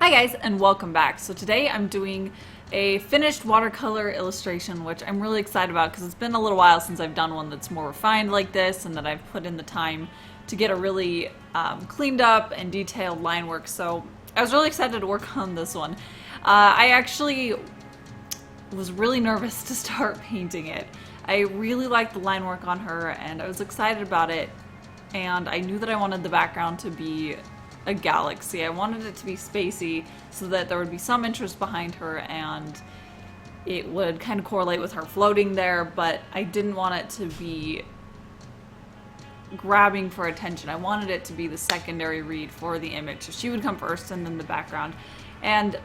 Hi guys, and welcome back. So today I'm doing a finished watercolor illustration, which I'm really excited about because it's been a little while since I've done one that's more refined like this and that I've put in the time to get a really cleaned up and detailed line work. So I was really excited to work on this one. I actually was really nervous to start painting it. I really liked the line work on her and I was excited about it, and I knew that I wanted the background to be a galaxy. I wanted it to be spacey so that there would be some interest behind her and it would kind of correlate with her floating there, but I didn't want it to be grabbing for attention. I wanted it to be the secondary read for the image. So she would come first and then the background. And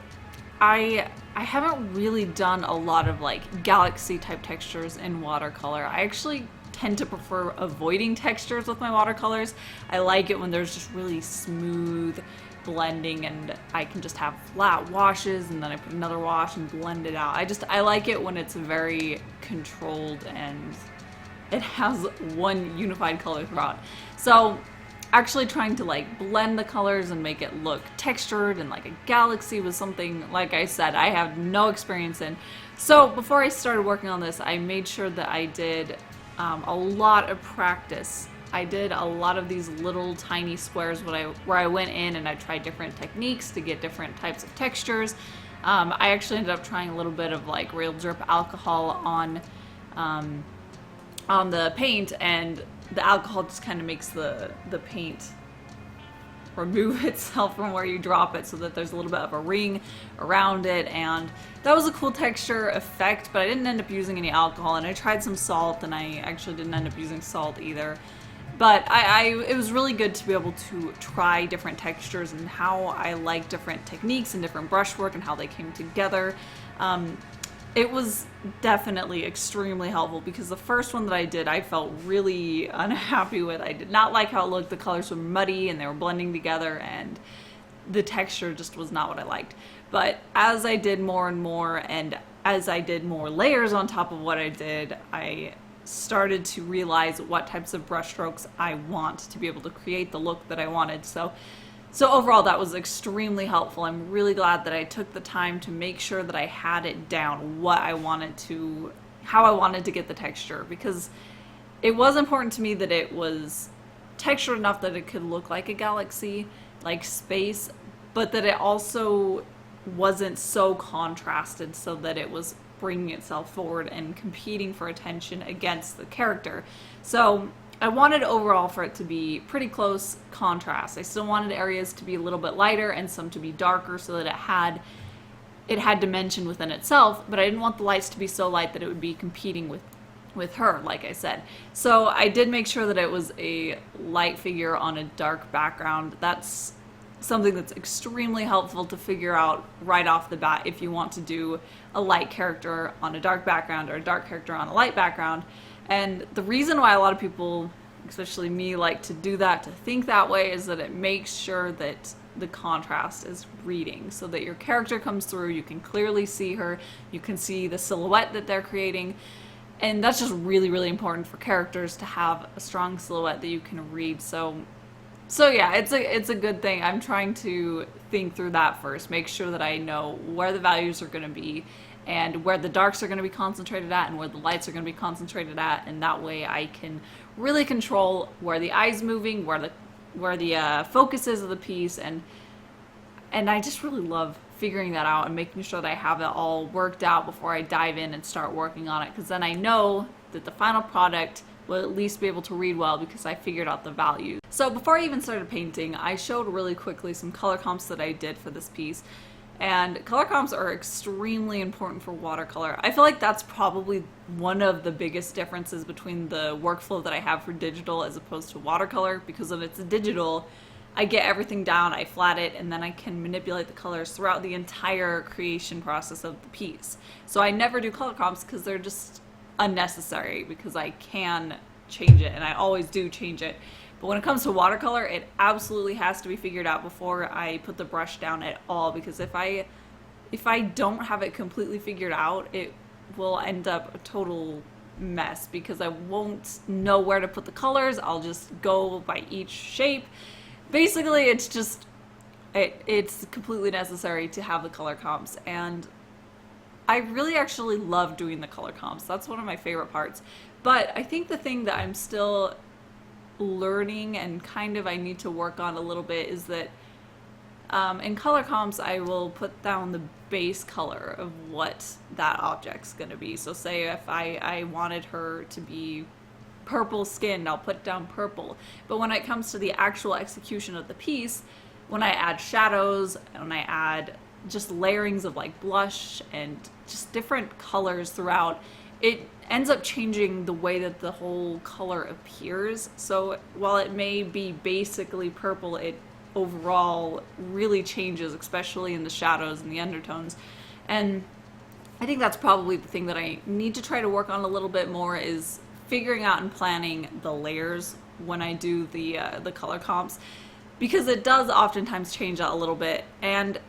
I haven't really done a lot of like galaxy type textures in watercolor. I actually tend to prefer avoiding textures with my watercolors. I like it when there's just really smooth blending and I can just have flat washes and then I put another wash and blend it out. I like it when it's very controlled and it has one unified color throughout. So actually trying to like blend the colors and make it look textured and like a galaxy was something, like I said, I have no experience in. So before I started working on this, I made sure that I did a lot of practice. I did a lot of these little tiny squares where I went in and I tried different techniques to get different types of textures. I actually ended up trying a little bit of like real drip alcohol on the paint, and the alcohol just kind of makes the paint remove itself from where you drop it so that there's a little bit of a ring around it, and that was a cool texture effect, but I didn't end up using any alcohol, and I tried some salt and I actually didn't end up using salt either. But it was really good to be able to try different textures and how I like different techniques and different brushwork and how they came together. It was definitely extremely helpful because the first one that I did, I felt really unhappy with. I did not like how it looked. The colors were muddy and they were blending together and the texture just was not what I liked. But as I did more and more and as I did more layers on top of what I did, I started to realize what types of brush strokes I want to be able to create the look that I wanted. So overall, that was extremely helpful. I'm really glad that I took the time to make sure that I had it down, how I wanted to get the texture, because it was important to me that it was textured enough that it could look like a galaxy, like space, but that it also wasn't so contrasted so that it was bringing itself forward and competing for attention against the character. So I wanted overall for it to be pretty close contrast. I still wanted areas to be a little bit lighter and some to be darker so that it had dimension within itself, but I didn't want the lights to be so light that it would be competing with her, like I said. So I did make sure that it was a light figure on a dark background. That's something that's extremely helpful to figure out right off the bat if you want to do a light character on a dark background or a dark character on a light background. And the reason why a lot of people, especially me, like to do that, to think that way, is that it makes sure that the contrast is reading so that your character comes through, you can clearly see her, you can see the silhouette that they're creating. And that's just really, really important for characters to have a strong silhouette that you can read. So yeah, it's a good thing. I'm trying to think through that first, make sure that I know where the values are going to be and where the darks are going to be concentrated at and where the lights are going to be concentrated at, and that way I can really control where the eye's moving, where the focus is of the piece, and I just really love figuring that out and making sure that I have it all worked out before I dive in and start working on it, because then I know that the final product will at least be able to read well because I figured out the values. So before I even started painting, I showed really quickly some color comps that I did for this piece. And color comps are extremely important for watercolor. I feel like that's probably one of the biggest differences between the workflow that I have for digital as opposed to watercolor, because if it's digital, I get everything down, I flat it, and then I can manipulate the colors throughout the entire creation process of the piece. So I never do color comps because they're just unnecessary, because I can change it and I always do change it. But when it comes to watercolor, it absolutely has to be figured out before I put the brush down at all, because if I don't have it completely figured out, it will end up a total mess because I won't know where to put the colors. I'll just go by each shape. Basically, it's just It's completely necessary to have the color comps, and I really actually love doing the color comps. That's one of my favorite parts. But I think the thing that I'm still learning and kind of I need to work on a little bit is that in color comps, I will put down the base color of what that object's going to be. So say if I wanted her to be purple skinned, I'll put down purple. But when it comes to the actual execution of the piece, when I add shadows, when I add just layerings of like blush and just different colors throughout, it ends up changing the way that the whole color appears. So while it may be basically purple, it overall really changes, especially in the shadows and the undertones. And I think that's probably the thing that I need to try to work on a little bit more, is figuring out and planning the layers when I do the color comps, because it does oftentimes change that a little bit. And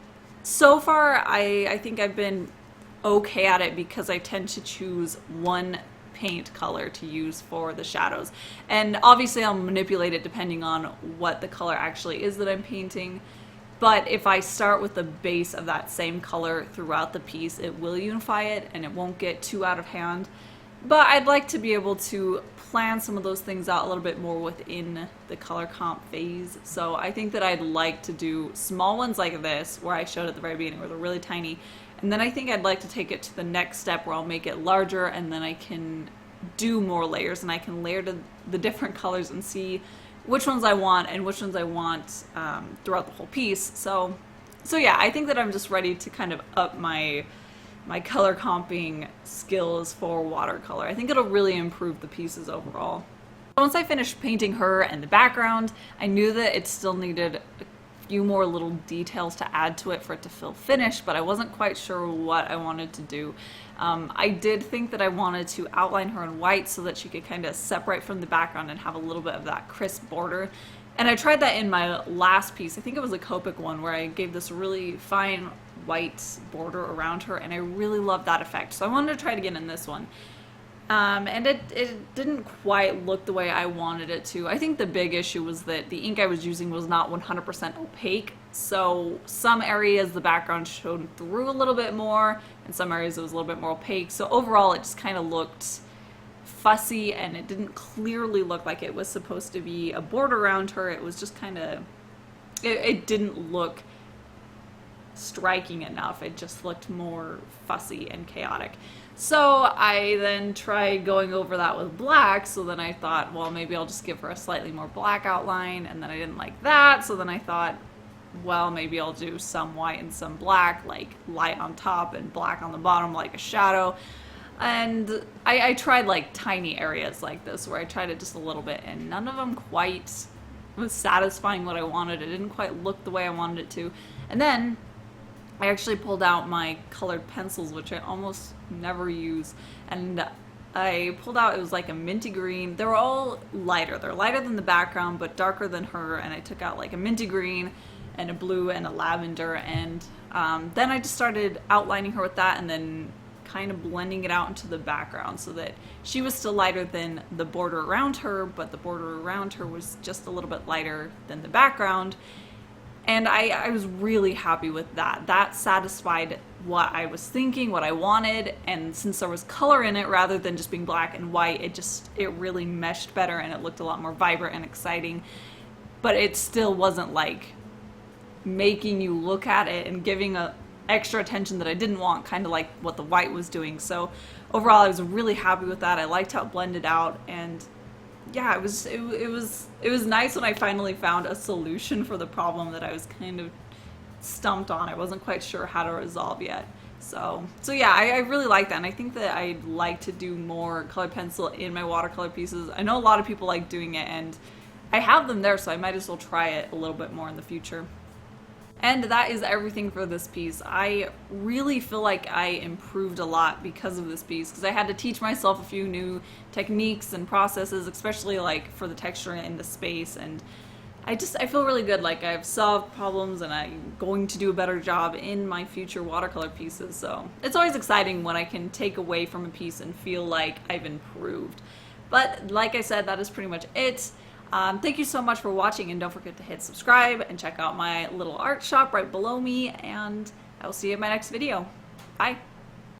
so far I think I've been okay at it, because I tend to choose one paint color to use for the shadows, and obviously I'll manipulate it depending on what the color actually is that I'm painting. But if I start with the base of that same color throughout the piece, it will unify it and it won't get too out of hand. But I'd like to be able to plan some of those things out a little bit more within the color comp phase. So I think that I'd like to do small ones like this, where I showed at the very beginning, where they're really tiny. And then I think I'd like to take it to the next step where I'll make it larger, and then I can do more layers, and I can layer the different colors and see which ones I want and which ones I want throughout the whole piece. So yeah, I think that I'm just ready to kind of up my color comping skills for watercolor. I think it'll really improve the pieces overall. Once I finished painting her and the background, I knew that it still needed a few more little details to add to it for it to feel finished, but I wasn't quite sure what I wanted to do. I did think that I wanted to outline her in white so that she could kind of separate from the background and have a little bit of that crisp border. And I tried that in my last piece. I think it was a Copic one, where I gave this really fine white border around her, and I really loved that effect. So I wanted to try it again in this one. And it didn't quite look the way I wanted it to. I think the big issue was that the ink I was using was not 100% opaque. So some areas the background showed through a little bit more, and some areas it was a little bit more opaque. So overall it just kind of looked fussy, and it didn't clearly look like it was supposed to be a border around her. It was just kind of, it didn't look striking enough. It just looked more fussy and chaotic. So I then tried going over that with black, so then I thought, well, maybe I'll just give her a slightly more black outline, and then I didn't like that, so then I thought, well, maybe I'll do some white and some black, like light on top and black on the bottom like a shadow. And I tried like tiny areas like this where I tried it just a little bit, and none of them quite was satisfying what I wanted. It didn't quite look the way I wanted it to. And then I actually pulled out my colored pencils, which I almost never use, and I pulled out, it was like a minty green. They were all lighter. They're lighter than the background, but darker than her, and I took out like a minty green and a blue and a lavender, and then I just started outlining her with that, and then kind of blending it out into the background so that she was still lighter than the border around her, but the border around her was just a little bit lighter than the background. And I was really happy with that. That satisfied what I was thinking, what I wanted, and since there was color in it rather than just being black and white, it really meshed better, and it looked a lot more vibrant and exciting. But it still wasn't like making you look at it and giving a extra attention that I didn't want, kind of like what the white was doing. So overall I was really happy with that. I liked how it blended out, and yeah, it was nice when I finally found a solution for the problem that I was kind of stumped on. I wasn't quite sure how to resolve yet. So yeah, I really like that, and I think that I'd like to do more colored pencil in my watercolor pieces. I know a lot of people like doing it, and I have them there, so I might as well try it a little bit more in the future. And that is everything for this piece. I really feel like I improved a lot because of this piece, because I had to teach myself a few new techniques and processes, especially like for the texture and the space, and I feel really good, like I've solved problems and I'm going to do a better job in my future watercolor pieces. So it's always exciting when I can take away from a piece and feel like I've improved. But like I said, that is pretty much it. Thank you so much for watching, and don't forget to hit subscribe and check out my little art shop right below me, and I will see you in my next video. Bye.